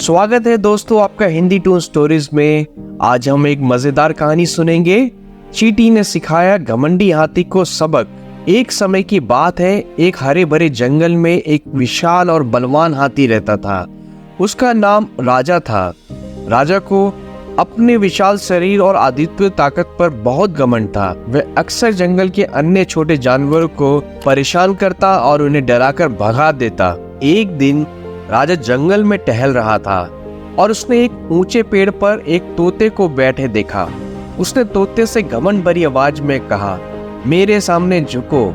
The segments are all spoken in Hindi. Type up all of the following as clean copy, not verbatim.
स्वागत है दोस्तों आपका हिंदी टून स्टोरीज में। आज हम एक मजेदार कहानी सुनेंगे। चींटी ने सिखाया घमंडी हाथी को सबक। एक समय की बात है, एक हरे भरे जंगल में एक विशाल और बलवान हाथी रहता था। उसका नाम राजा था। राजा को अपने विशाल शरीर और अद्वितीय ताकत पर बहुत घमंड था। वह अक्सर जंगल के अन्य छोटे जानवरों को परेशान करता और उन्हें डराकर भगा देता। एक दिन राजा जंगल में टहल रहा था और उसने एक ऊंचे पेड़ पर एक तोते को बैठे देखा। उसने तोते से घमंड भरी आवाज में कहा, मेरे सामने झुको।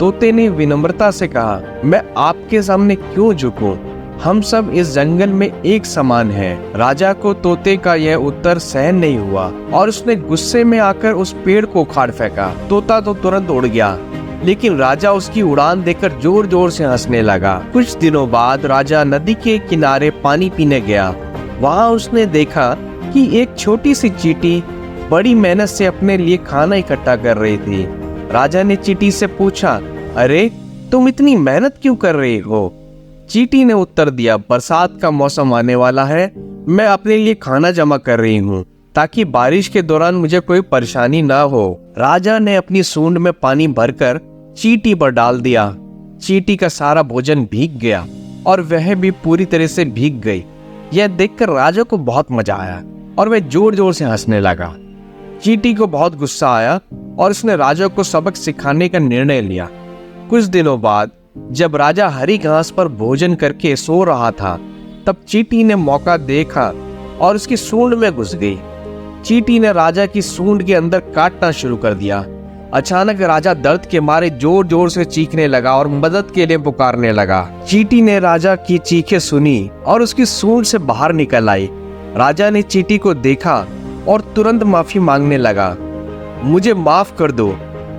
तोते ने विनम्रता से कहा, मैं आपके सामने क्यों झुकूं? हम सब इस जंगल में एक समान हैं। राजा को तोते का यह उत्तर सहन नहीं हुआ और उसने गुस्से में आकर उस पेड़ को उखाड़ फेंका। तोता तो तुरंत उड़ गया, लेकिन राजा उसकी उड़ान देखकर जोर जोर से हंसने लगा। कुछ दिनों बाद राजा नदी के किनारे पानी पीने गया। वहां उसने देखा कि एक छोटी सी चींटी बड़ी मेहनत से अपने लिए खाना इकट्ठा कर रही थी। राजा ने चींटी से पूछा, अरे तुम इतनी मेहनत क्यों कर रही हो? चींटी ने उत्तर दिया, बरसात का मौसम आने वाला है, मैं अपने लिए खाना जमा कर रही हूँ ताकि बारिश के दौरान मुझे कोई परेशानी ना हो। राजा ने अपनी सूंड में पानी भरकर चींटी पर डाल दिया। चींटी का सारा भोजन भीग गया और वह भी पूरी तरह से भीग गई। यह देखकर राजा को बहुत मजा आया और वह जोर जोर से हंसने लगा। चींटी को बहुत गुस्सा आया और उसने राजा को सबक सिखाने का निर्णय लिया। कुछ दिनों बाद जब राजा हरी घास पर भोजन करके सो रहा था, तब चींटी ने मौका देखा और उसकी सूंड में घुस गई। चींटी ने राजा की सूंड के अंदर काटना शुरू कर दिया। अचानक राजा दर्द के मारे जोर जोर से चीखने लगा और मदद के लिए पुकारने लगा। चींटी ने राजा की चीखें सुनी और उसकी सूंड से बाहर निकल आई। राजा ने चींटी को देखा और तुरंत माफी मांगने लगा। मुझे माफ कर दो,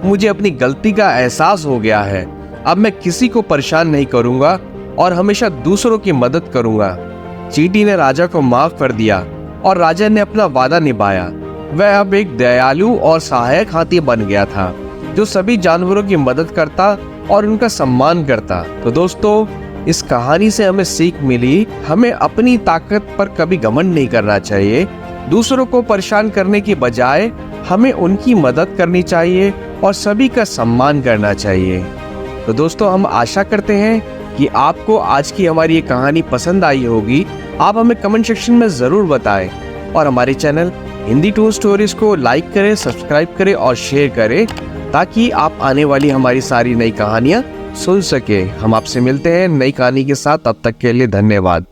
मुझे अपनी गलती का एहसास हो गया है। अब मैं किसी को परेशान नहीं करूंगा और हमेशा दूसरों की मदद करूंगा। चींटी ने राजा को माफ कर दिया और राजा ने अपना वादा निभाया। वह अब एक दयालु और सहायक हाथी बन गया था, जो सभी जानवरों की मदद करता और उनका सम्मान करता। तो दोस्तों, इस कहानी से हमें सीख मिली, हमें अपनी ताकत पर कभी घमंड नहीं करना चाहिए। दूसरों को परेशान करने की बजाय हमें उनकी मदद करनी चाहिए और सभी का सम्मान करना चाहिए। तो दोस्तों, हम आशा करते हैं कि आपको आज की हमारी ये कहानी पसंद आई होगी। आप हमें कमेंट सेक्शन में जरूर बताएं और हमारे चैनल हिंदी टून स्टोरीज को लाइक करें, सब्सक्राइब करें और शेयर करें, ताकि आप आने वाली हमारी सारी नई कहानियां सुन सके। हम आपसे मिलते हैं नई कहानी के साथ। तब तक के लिए धन्यवाद।